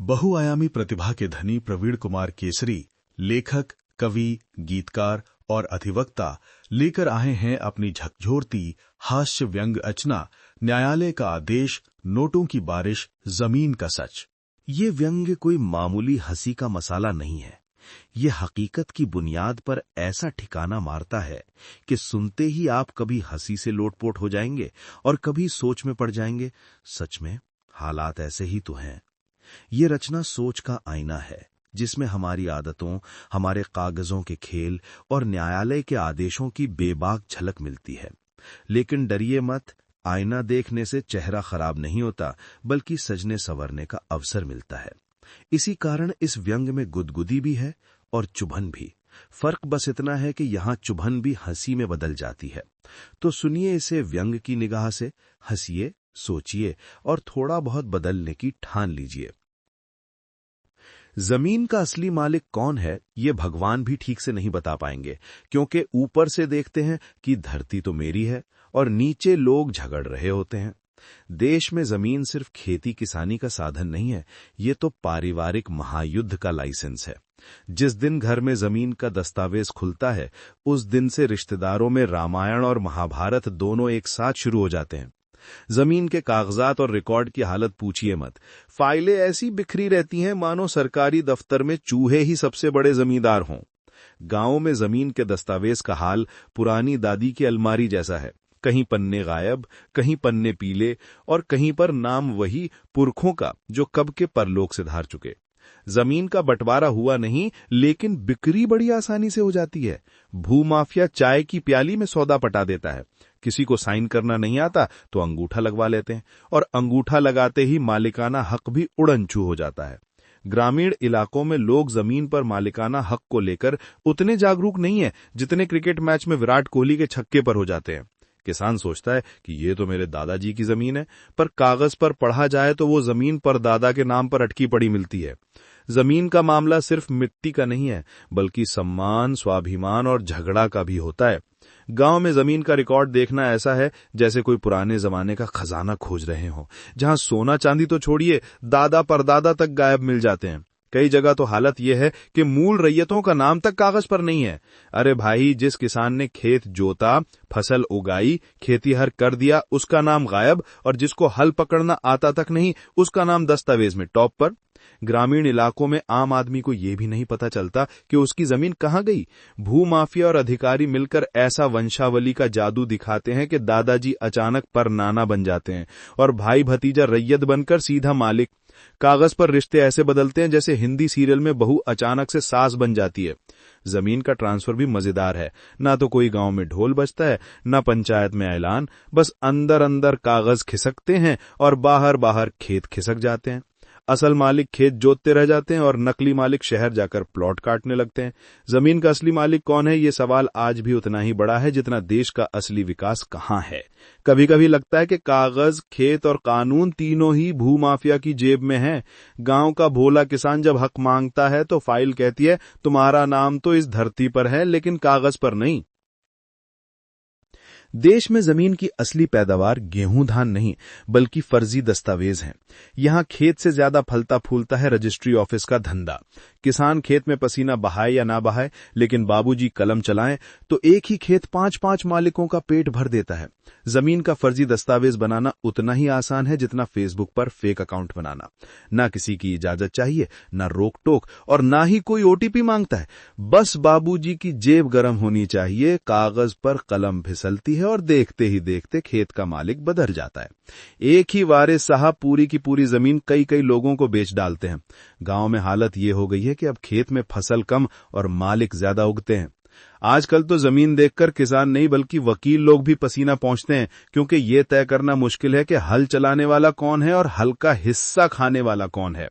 बहुआयामी प्रतिभा के धनी प्रवीण कुमार केसरी लेखक, कवि, गीतकार और अधिवक्ता लेकर आए हैं अपनी झकझोरती हास्य व्यंग रचना न्यायालय का आदेश, नोटों की बारिश, जमीन का सच। ये व्यंग्य कोई मामूली हंसी का मसाला नहीं है। ये हकीकत की बुनियाद पर ऐसा ठिकाना मारता है कि सुनते ही आप कभी हंसी से लोटपोट हो जाएंगे और कभी सोच में पड़ जाएंगे, सच में हालात ऐसे ही तो हैं। ये रचना सोच का आईना है जिसमें हमारी आदतों, हमारे कागजों के खेल और न्यायालय के आदेशों की बेबाक झलक मिलती है। लेकिन डरिए मत, आईना देखने से चेहरा खराब नहीं होता, बल्कि सजने संवरने का अवसर मिलता है। इसी कारण इस व्यंग में गुदगुदी भी है और चुभन भी। फर्क बस इतना है कि यहां चुभन भी हंसी में बदल जाती है। तो सुनिए इसे व्यंग की निगाह से, हंसिए, सोचिए और थोड़ा बहुत बदलने की ठान लीजिए। जमीन का असली मालिक कौन है, ये भगवान भी ठीक से नहीं बता पाएंगे, क्योंकि ऊपर से देखते हैं कि धरती तो मेरी है और नीचे लोग झगड़ रहे होते हैं। देश में जमीन सिर्फ खेती किसानी का साधन नहीं है, ये तो पारिवारिक महायुद्ध का लाइसेंस है। जिस दिन घर में जमीन का दस्तावेज खुलता है, उस दिन से रिश्तेदारों में रामायण और महाभारत दोनों एक साथ शुरू हो जाते हैं। जमीन के कागजात और रिकॉर्ड की हालत पूछिए मत। फाइलें ऐसी बिखरी रहती हैं मानो सरकारी दफ्तर में चूहे ही सबसे बड़े जमींदार हों। गांव में जमीन के दस्तावेज का हाल पुरानी दादी की अलमारी जैसा है। कहीं पन्ने गायब, कहीं पन्ने पीले और कहीं पर नाम वही पुरखों का जो कब के परलोक से धार चुके। जमीन का बंटवारा हुआ नहीं, लेकिन बिक्री बड़ी आसानी से हो जाती है। भूमाफिया चाय की प्याली में सौदा पटा देता है। किसी को साइन करना नहीं आता तो अंगूठा लगवा लेते हैं और अंगूठा लगाते ही मालिकाना हक भी उड़नछू हो जाता है। ग्रामीण इलाकों में लोग जमीन पर मालिकाना हक को लेकर उतने जागरूक नहीं है जितने क्रिकेट मैच में विराट कोहली के छक्के पर हो जाते हैं। किसान सोचता है कि ये तो मेरे दादाजी की जमीन है, पर कागज पर पढ़ा जाए तो वो जमीन पर दादा के नाम पर अटकी पड़ी मिलती है। जमीन का मामला सिर्फ मिट्टी का नहीं है, बल्कि सम्मान, स्वाभिमान और झगड़ा का भी होता है। गांव में जमीन का रिकॉर्ड देखना ऐसा है जैसे कोई पुराने जमाने का खजाना खोज रहे हो, जहां सोना चांदी तो छोड़िए, दादा परदादा तक गायब मिल जाते हैं। कई जगह तो हालत यह है कि मूल रैयतों का नाम तक कागज पर नहीं है। अरे भाई, जिस किसान ने खेत जोता, फसल उगाई, खेतीहर कर दिया, उसका नाम गायब, और जिसको हल पकड़ना आता तक नहीं, उसका नाम दस्तावेज में टॉप पर। ग्रामीण इलाकों में आम आदमी को यह भी नहीं पता चलता कि उसकी जमीन कहां गई। भूमाफिया और अधिकारी मिलकर ऐसा वंशावली का जादू दिखाते हैं कि दादाजी अचानक पर नाना बन जाते हैं और भाई भतीजा रैयत बनकर सीधा मालिक। कागज पर रिश्ते ऐसे बदलते हैं जैसे हिंदी सीरियल में बहू अचानक से सास बन जाती है। जमीन का ट्रांसफर भी मजेदार है। ना तो कोई गांव में ढोल बजता है, ना पंचायत में ऐलान, बस अंदर अंदर कागज खिसकते हैं और बाहर बाहर खेत खिसक जाते हैं। असल मालिक खेत जोतते रह जाते हैं और नकली मालिक शहर जाकर प्लॉट काटने लगते हैं। जमीन का असली मालिक कौन है, ये सवाल आज भी उतना ही बड़ा है जितना देश का असली विकास कहां है। कभी कभी लगता है कि कागज, खेत और कानून तीनों ही भूमाफिया की जेब में हैं। गांव का भोला किसान जब हक मांगता है तो फाइल कहती है तुम्हारा नाम तो इस धरती पर है, लेकिन कागज पर नहीं। देश में जमीन की असली पैदावार गेहूं धान नहीं, बल्कि फर्जी दस्तावेज हैं। यहां खेत से ज्यादा फलता फूलता है रजिस्ट्री ऑफिस का धंधा। किसान खेत में पसीना बहाए या ना बहाए, लेकिन बाबूजी कलम चलाएं तो एक ही खेत 5-5 मालिकों का पेट भर देता है। जमीन का फर्जी दस्तावेज बनाना उतना ही आसान है जितना फेसबुक पर फेक अकाउंट बनाना। ना किसी की इजाजत चाहिए, ना रोक टोक, और ना ही कोई ओटीपी मांगता है। बस बाबूजी की जेब गर्म होनी चाहिए, कागज पर कलम फिसलती है और देखते ही देखते खेत का मालिक बदल जाता है। एक ही वारिस साहब पूरी की पूरी जमीन कई कई लोगों को बेच डालते हैं। गांव में हालत ये हो गई है कि अब खेत में फसल कम और मालिक ज्यादा उगते हैं। आजकल तो जमीन देखकर किसान नहीं बल्कि वकील लोग भी पसीना पोंछते हैं, क्योंकि ये तय करना मुश्किल है कि हल चलाने वाला कौन है और हल का हिस्सा खाने वाला कौन है।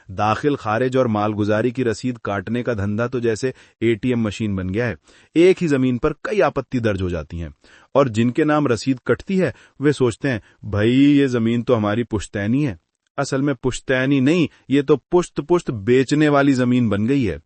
दाखिल खारिज और मालगुजारी की रसीद काटने का धंधा तो जैसे एटीएम मशीन बन गया है। एक ही जमीन पर कई आपत्ति दर्ज हो जाती हैं और जिनके नाम रसीद कटती है वे सोचते हैं भाई ये जमीन तो हमारी पुश्तैनी है। असल में पुश्तैनी नहीं, ये तो पुश्त पुश्त बेचने वाली जमीन बन गई है।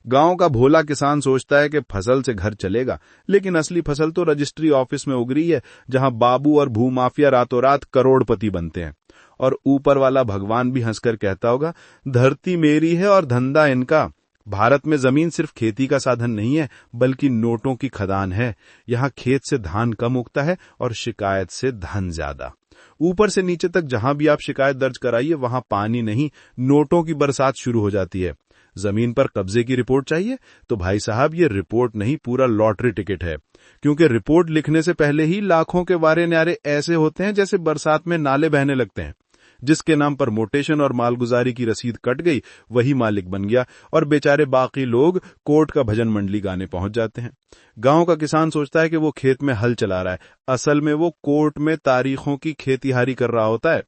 गांव का भोला किसान सोचता है कि फसल से घर चलेगा, लेकिन असली फसल तो रजिस्ट्री ऑफिस में उग रही है, जहां बाबू और भूमाफिया रातों रात करोड़पति बनते हैं। और ऊपर वाला भगवान भी हंसकर कहता होगा, धरती मेरी है और धंधा इनका। भारत में जमीन सिर्फ खेती का साधन नहीं है, बल्कि नोटों की खदान है। यहाँ खेत से धान कम उगता है और शिकायत से धन ज्यादा। ऊपर से नीचे तक जहां भी आप शिकायत दर्ज कराइए, वहां पानी नहीं, नोटों की बरसात शुरू हो जाती है। जमीन पर कब्जे की रिपोर्ट चाहिए तो भाई साहब, ये रिपोर्ट नहीं, पूरा लॉटरी टिकट है। क्योंकि रिपोर्ट लिखने से पहले ही लाखों के वारे न्यारे ऐसे होते हैं जैसे बरसात में नाले बहने लगते हैं। जिसके नाम पर मोटेशन और मालगुजारी की रसीद कट गई, वही मालिक बन गया, और बेचारे बाकी लोग कोर्ट का भजन मंडली गाने पहुंच जाते हैं। गांव का किसान सोचता है कि वो खेत में हल चला रहा है, असल में वो कोर्ट में तारीखों की खेतीहारी कर रहा होता है।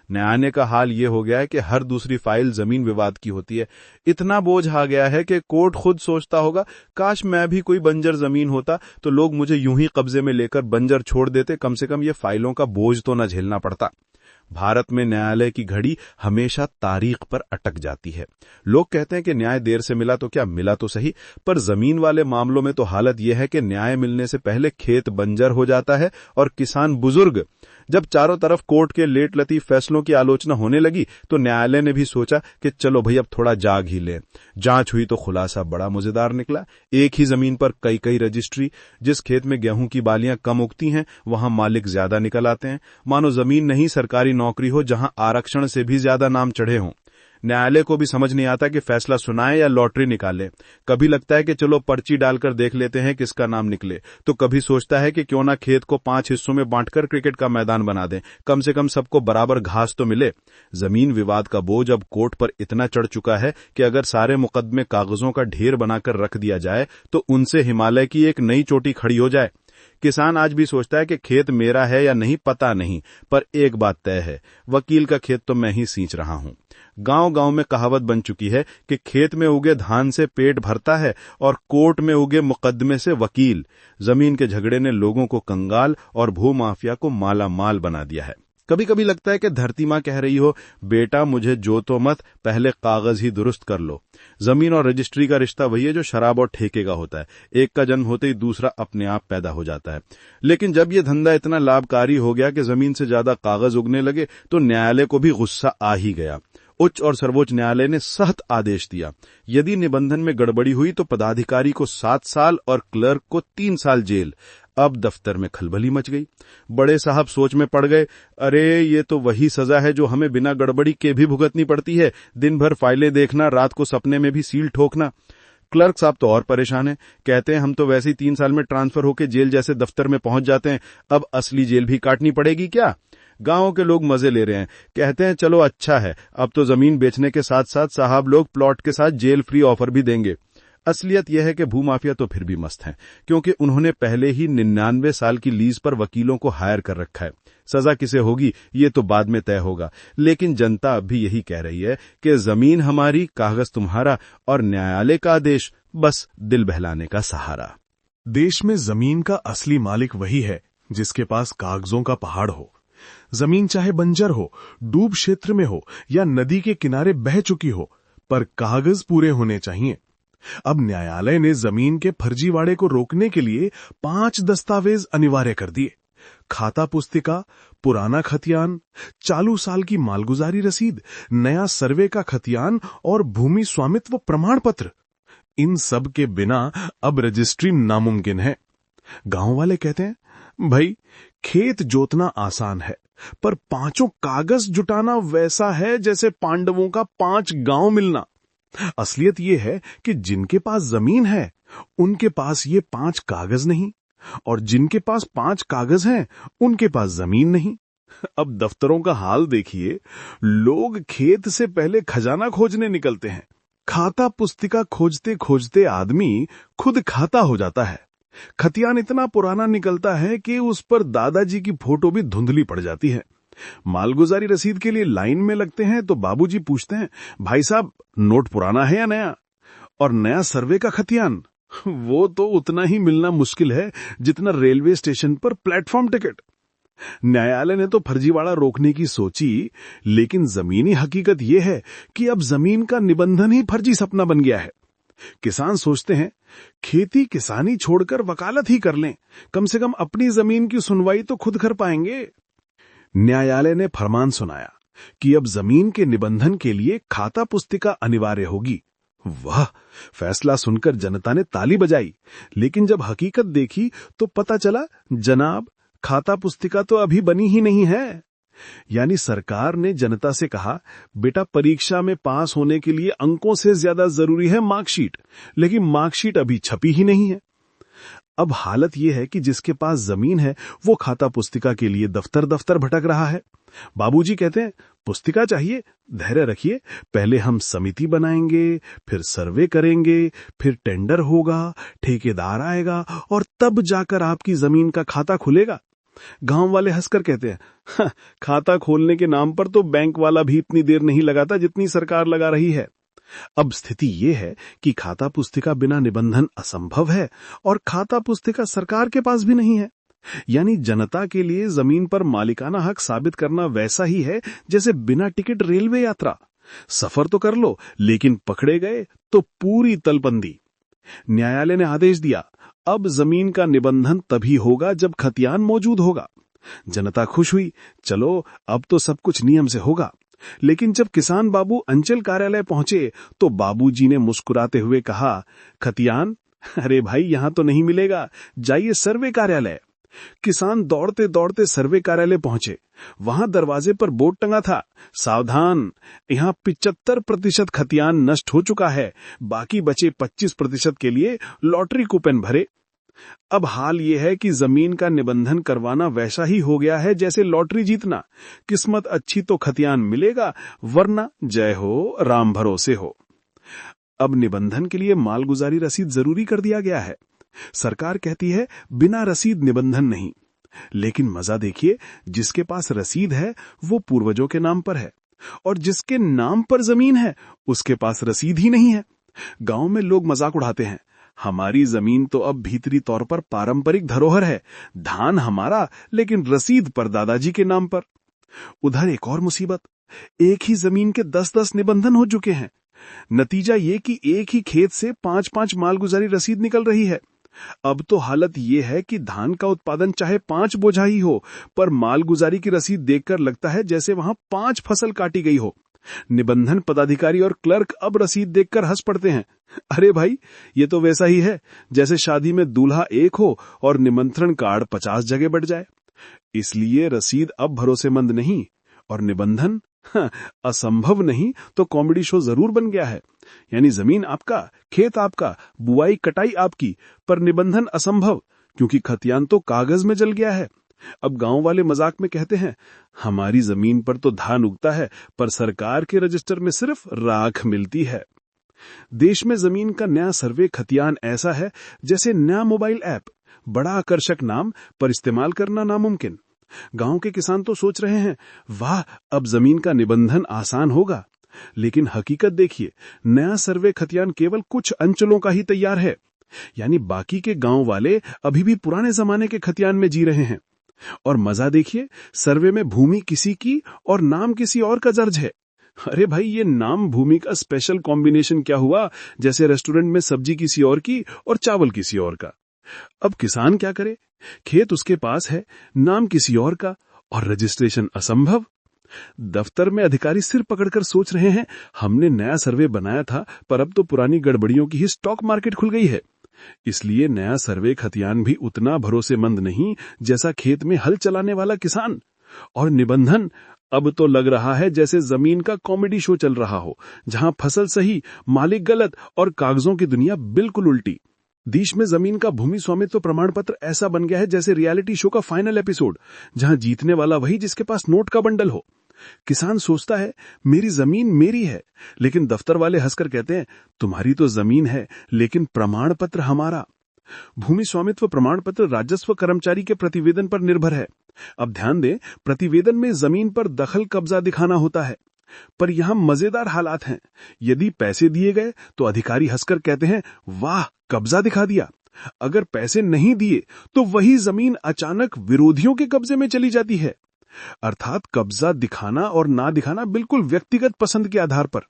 न्यायालय का हाल ये हो गया है कि हर दूसरी फाइल जमीन विवाद की होती है। इतना बोझ आ गया है कि कोर्ट खुद सोचता होगा, काश मैं भी कोई बंजर जमीन होता तो लोग मुझे यूं ही कब्जे में लेकर बंजर छोड़ देते, कम से कम ये फाइलों का बोझ तो न झेलना पड़ता। भारत में न्यायालय की घड़ी हमेशा तारीख पर अटक जाती है। लोग कहते हैं कि न्याय देर से मिला तो क्या, मिला तो सही, पर जमीन वाले मामलों में तो हालत यह है कि न्याय मिलने से पहले खेत बंजर हो जाता है और किसान बुजुर्ग। जब चारों तरफ कोर्ट के लेट लतीफ फैसलों की आलोचना होने लगी तो न्यायालय ने भी सोचा कि चलो भाई अब थोड़ा जाग ही लें। जांच हुई तो खुलासा बड़ा मजेदार निकला। एक ही जमीन पर कई कई रजिस्ट्री। जिस खेत में गेहूं की बालियां कम उगती हैं, वहां मालिक ज्यादा निकल आते हैं। मानो जमीन नहीं सरकारी नौकरी हो जहां आरक्षण से भी ज्यादा नाम चढ़े हों। न्यायालय को भी समझ नहीं आता कि फैसला सुनाए या लॉटरी निकाले। कभी लगता है कि चलो पर्ची डालकर देख लेते हैं किसका नाम निकले, तो कभी सोचता है कि क्यों ना खेत को 5 हिस्सों में बांटकर क्रिकेट का मैदान बना दें, कम से कम सबको बराबर घास तो मिले। जमीन विवाद का बोझ अब कोर्ट पर इतना चढ़ चुका है कि अगर सारे मुकदमे कागजों का ढेर बनाकर रख दिया जाए तो उनसे हिमालय की एक नई चोटी खड़ी हो जाए। किसान आज भी सोचता है कि खेत मेरा है या नहीं पता नहीं, पर एक बात तय है, वकील का खेत तो मैं ही सींच रहा हूं। गांव-गांव में कहावत बन चुकी है कि खेत में उगे धान से पेट भरता है और कोर्ट में उगे मुकदमे से वकील। जमीन के झगड़े ने लोगों को कंगाल और भूमाफिया को माला माल बना दिया है। कभी कभी लगता है कि धरती मां कह रही हो, बेटा मुझे जोतो मत, पहले कागज ही दुरुस्त कर लो। जमीन और रजिस्ट्री का रिश्ता वही है जो शराब और ठेके का होता है। एक का जन्म होते ही दूसरा अपने आप पैदा हो जाता है। लेकिन जब ये धंधा इतना लाभकारी हो गया कि जमीन से ज्यादा कागज उगने लगे तो न्यायालय को भी गुस्सा आ ही गया। उच्च और सर्वोच्च न्यायालय ने सख्त आदेश दिया, यदि निबंधन में गड़बड़ी हुई तो पदाधिकारी को 7 साल और क्लर्क को 3 साल जेल। अब दफ्तर में खलबली मच गई। बड़े साहब सोच में पड़ गए, अरे ये तो वही सजा है जो हमें बिना गड़बड़ी के भी भुगतनी पड़ती है, दिन भर फाइलें देखना, रात को सपने में भी सील ठोकना। क्लर्क साहब तो और परेशान हैं, कहते हैं हम तो वैसे ही 3 साल में ट्रांसफर होकर जेल जैसे दफ्तर में पहुंच जाते हैं, अब असली जेल भी काटनी पड़ेगी क्या। गांव के लोग मजे ले रहे हैं, कहते हैं चलो अच्छा है, अब तो जमीन बेचने के साथ साथ साहब लोग प्लॉट के साथ जेल फ्री ऑफर भी देंगे। असलियत यह है कि भूमाफिया तो फिर भी मस्त हैं, क्योंकि उन्होंने पहले ही 99 साल की लीज पर वकीलों को हायर कर रखा है। सजा किसे होगी ये तो बाद में तय होगा, लेकिन जनता अब भी यही कह रही है कि जमीन हमारी, कागज तुम्हारा और न्यायालय का आदेश बस दिल बहलाने का सहारा। देश में जमीन का असली मालिक वही है जिसके पास कागजों का पहाड़ हो। जमीन चाहे बंजर हो, डूब क्षेत्र में हो या नदी के किनारे बह चुकी हो, पर कागज पूरे होने चाहिए। अब न्यायालय ने जमीन के फर्जीवाड़े को रोकने के लिए 5 दस्तावेज अनिवार्य कर दिए। खाता पुस्तिका, पुराना खतियान, चालू साल की मालगुजारी रसीद, नया सर्वे का खतियान और भूमि स्वामित्व प्रमाण पत्र। इन सब के बिना अब रजिस्ट्री नामुमकिन है। गांव वाले कहते हैं, भाई खेत जोतना आसान है, पर 5 कागज जुटाना वैसा है जैसे पांडवों का 5 गांव मिलना। असलियत यह है कि जिनके पास जमीन है उनके पास ये 5 कागज नहीं, और जिनके पास 5 कागज हैं उनके पास जमीन नहीं। अब दफ्तरों का हाल देखिए, लोग खेत से पहले खजाना खोजने निकलते हैं। खाता पुस्तिका खोजते खोजते आदमी खुद खाता हो जाता है। खतियान इतना पुराना निकलता है कि उस पर दादाजी की फोटो भी धुंधली पड़ जाती है। मालगुजारी रसीद के लिए लाइन में लगते हैं तो बाबूजी पूछते हैं, भाई साहब नोट पुराना है या नया। और नया सर्वे का खतियान, वो तो उतना ही मिलना मुश्किल है जितना रेलवे स्टेशन पर प्लेटफॉर्म टिकट। न्यायालय ने तो फर्जीवाड़ा रोकने की सोची, लेकिन जमीनी हकीकत यह है कि अब जमीन का निबंधन ही फर्जी सपना बन गया है। किसान सोचते हैं खेती किसानी छोड़कर वकालत ही कर लें, कम से कम अपनी जमीन की सुनवाई तो खुद कर पाएंगे। न्यायालय ने फरमान सुनाया कि अब जमीन के निबंधन के लिए खाता पुस्तिका अनिवार्य होगी। वाह, फैसला सुनकर जनता ने ताली बजाई, लेकिन जब हकीकत देखी तो पता चला जनाब, खाता पुस्तिका तो अभी बनी ही नहीं है। यानी सरकार ने जनता से कहा, बेटा परीक्षा में पास होने के लिए अंकों से ज्यादा जरूरी है मार्कशीट, लेकिन मार्कशीट अभी छपी ही नहीं है। अब हालत यह है कि जिसके पास जमीन है वो खाता पुस्तिका के लिए दफ्तर दफ्तर भटक रहा है। बाबूजी कहते हैं पुस्तिका चाहिए, धैर्य रखिए, पहले हम समिति बनाएंगे, फिर सर्वे करेंगे, फिर टेंडर होगा, ठेकेदार आएगा और तब जाकर आपकी जमीन का खाता खुलेगा। गांव वाले हंसकर कहते हैं, खाता खोलने के नाम पर तो बैंक वाला भी इतनी देर नहीं लगाता जितनी सरकार लगा रही है। अब स्थिति ये है कि खाता पुस्तिका बिना निबंधन असंभव है और खाता पुस्तिका सरकार के पास भी नहीं है। यानी जनता के लिए जमीन पर मालिकाना हक साबित करना वैसा ही है जैसे बिना टिकट रेलवे यात्रा। सफर तो कर लो, लेकिन पकड़े गए तो पूरी तलबंदी। न्यायालय ने आदेश दिया, अब जमीन का निबंधन तभी होगा जब खतियान मौजूद होगा। जनता खुश हुई, चलो अब तो सब कुछ नियम से होगा। लेकिन जब किसान बाबू अंचल कार्यालय पहुंचे तो बाबूजी ने मुस्कुराते हुए कहा, खतियान? अरे भाई, यहां तो नहीं मिलेगा, जाइए सर्वे कार्यालय। किसान दौड़ते दौड़ते सर्वे कार्यालय पहुंचे। वहां दरवाजे पर बोर्ड टंगा था, सावधान, यहां 75% खतियान नष्ट हो चुका है, बाकी बचे 25% के लिए लॉटरी कूपन भरे। अब हाल यह है कि जमीन का निबंधन करवाना वैसा ही हो गया है जैसे लॉटरी जीतना, किस्मत अच्छी तो खतियान मिलेगा, वरना जय हो राम भरोसे हो। अब निबंधन के लिए मालगुजारी रसीद जरूरी कर दिया गया है। सरकार कहती है बिना रसीद निबंधन नहीं, लेकिन मजा देखिए, जिसके पास रसीद है वो पूर्वजों के नाम पर है और जिसके नाम पर जमीन है उसके पास रसीद ही नहीं है। गांव में लोग मजाक उड़ाते हैं, हमारी जमीन तो अब भीतरी तौर पर पारंपरिक धरोहर है, धान हमारा लेकिन रसीद पर दादाजी के नाम पर। उधर एक और मुसीबत, एक ही जमीन के 10-10 निबंधन हो चुके हैं। नतीजा ये कि एक ही खेत से 5-5 मालगुजारी रसीद निकल रही है। अब तो हालत ये है कि धान का उत्पादन चाहे 5 बोझा ही हो, पर मालगुजारी की रसीद देखकर लगता है जैसे वहां 5 फसल काटी गई हो। निबंधन पदाधिकारी और क्लर्क अब रसीद देखकर हंस पड़ते हैं, अरे भाई, ये तो वैसा ही है जैसे शादी में दूल्हा एक हो और निमंत्रण कार्ड 50 जगह बढ़ जाए। इसलिए रसीद अब भरोसेमंद नहीं और निबंधन असंभव नहीं तो कॉमेडी शो जरूर बन गया है। यानी जमीन आपका, खेत आपका, बुआई कटाई आपकी, पर निबंधन असंभव, क्योंकि खतियान तो कागज में जल गया है। अब गांव वाले मजाक में कहते हैं, हमारी जमीन पर तो धान उगता है, पर सरकार के रजिस्टर में सिर्फ राख मिलती है। देश में जमीन का नया सर्वे खतियान ऐसा है जैसे नया मोबाइल ऐप, बड़ा आकर्षक नाम पर इस्तेमाल करना नामुमकिन। गांव के किसान तो सोच रहे हैं, वाह, अब जमीन का निबंधन आसान होगा, लेकिन हकीकत देखिए, नया सर्वे खतियान केवल कुछ अंचलों का ही तैयार है। यानी बाकी के गांव वाले अभी भी पुराने जमाने के खतियान में जी रहे हैं। और मजा देखिए, सर्वे में भूमि किसी की और नाम किसी और का दर्ज है। अरे भाई, ये नाम भूमि का स्पेशल कॉम्बिनेशन क्या हुआ, जैसे रेस्टोरेंट में सब्जी किसी और की और चावल किसी और का। अब किसान क्या करे, खेत उसके पास है, नाम किसी और का और रजिस्ट्रेशन असंभव। दफ्तर में अधिकारी सिर पकड़कर सोच रहे हैं, हमने नया सर्वे बनाया था, पर अब तो पुरानी गड़बड़ियों की ही स्टॉक मार्केट खुल गई है। इसलिए नया सर्वे खतियान भी उतना भरोसेमंद नहीं जैसा खेत में हल चलाने वाला किसान। और निबंधन, अब तो लग रहा है जैसे जमीन का कॉमेडी शो चल रहा हो, जहां फसल सही, मालिक गलत और कागजों की दुनिया बिल्कुल उल्टी। देश में जमीन का भूमि स्वामित्व प्रमाण पत्र ऐसा बन गया है जैसे रियलिटी शो का फाइनल एपिसोड, जहां जीतने वाला वही जिसके पास नोट का बंडल हो। किसान सोचता है मेरी जमीन मेरी है, लेकिन दफ्तर वाले हंसकर कहते हैं, तुम्हारी तो जमीन है लेकिन प्रमाण पत्र हमारा। भूमि स्वामित्व प्रमाण पत्र राजस्व कर्मचारी के प्रतिवेदन पर निर्भर है। अब ध्यान दें, प्रतिवेदन में जमीन पर दखल कब्जा दिखाना होता है, पर यहां मजेदार हालात हैं। यदि पैसे दिए गए तो अधिकारी हंसकर कहते हैं, वाह, कब्जा दिखा दिया, अगर पैसे नहीं दिए तो वही जमीन अचानक विरोधियों के कब्जे में चली जाती है। अर्थात कब्जा दिखाना और ना दिखाना बिल्कुल व्यक्तिगत पसंद के आधार पर।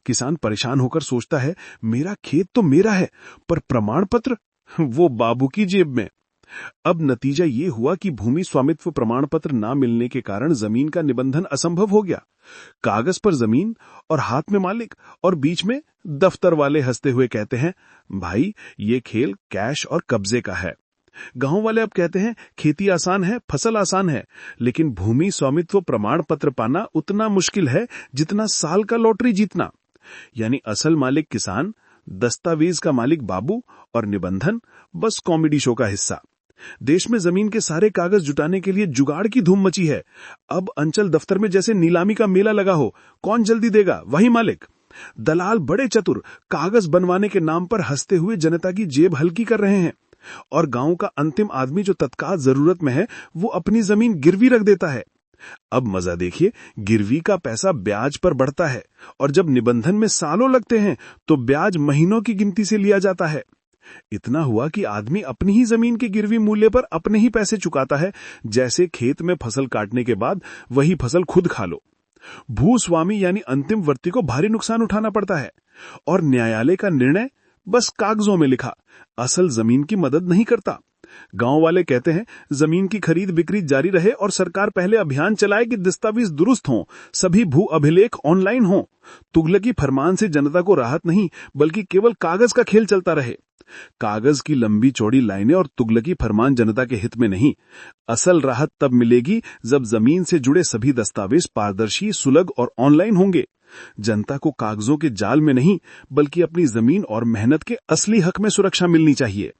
किसान परेशान होकर सोचता है, मेरा खेत तो मेरा है, पर प्रमाण पत्र वो बाबू की जेब में। अब नतीजा ये हुआ कि भूमि स्वामित्व प्रमाण पत्र ना मिलने के कारण जमीन का निबंधन असंभव हो गया। कागज पर जमीन और हाथ में मालिक, और बीच में दफ्तर वाले हंसते हुए कहते हैं, भाई ये खेल कैश और कब्जे का है। गांव वाले अब कहते हैं, खेती आसान है, फसल आसान है, लेकिन भूमि स्वामित्व प्रमाण पत्र पाना उतना मुश्किल है जितना साल का लॉटरी जीतना। यानी असल मालिक किसान, दस्तावेज का मालिक बाबू, और निबंधन बस कॉमेडी शो का हिस्सा। देश में जमीन के सारे कागज जुटाने के लिए जुगाड़ की धूम मची है। अब अंचल दफ्तर में जैसे नीलामी का मेला लगा हो, कौन जल्दी देगा वही मालिक। दलाल बड़े चतुर कागज बनवाने के नाम पर हंसते हुए जनता की जेब हल्की कर रहे हैं, और गांव का अंतिम आदमी जो तत्काल जरूरत में है वो अपनी जमीन गिरवी रख देता है। अब मजा देखिए, गिरवी का पैसा ब्याज पर बढ़ता है, और जब निबंधन में सालों लगते हैं तो ब्याज महीनों की गिनती से लिया जाता है। इतना हुआ कि आदमी अपनी ही जमीन के गिरवी मूल्य पर अपने ही पैसे चुकाता है, जैसे खेत में फसल काटने के बाद वही फसल खुद खा लो। भूस्वामी यानी अंतिम वर्ती को भारी नुकसान उठाना पड़ता है, और न्यायालय का निर्णय बस कागजों में लिखा, असल जमीन की मदद नहीं करता। गांव वाले कहते हैं, जमीन की खरीद बिक्री जारी रहे और सरकार पहले अभियान चलाए कि दस्तावेज दुरुस्त हों, सभी भू अभिलेख ऑनलाइन हों। तुगलकी फरमान से जनता को राहत नहीं, बल्कि केवल कागज का खेल चलता रहे। कागज की लंबी चौड़ी लाइनें और तुगलकी फरमान जनता के हित में नहीं। असल राहत तब मिलेगी जब जमीन से जुड़े सभी दस्तावेज पारदर्शी, सुलभ और ऑनलाइन होंगे। जनता को कागजों के जाल में नहीं, बल्कि अपनी जमीन और मेहनत के असली हक में सुरक्षा मिलनी चाहिए।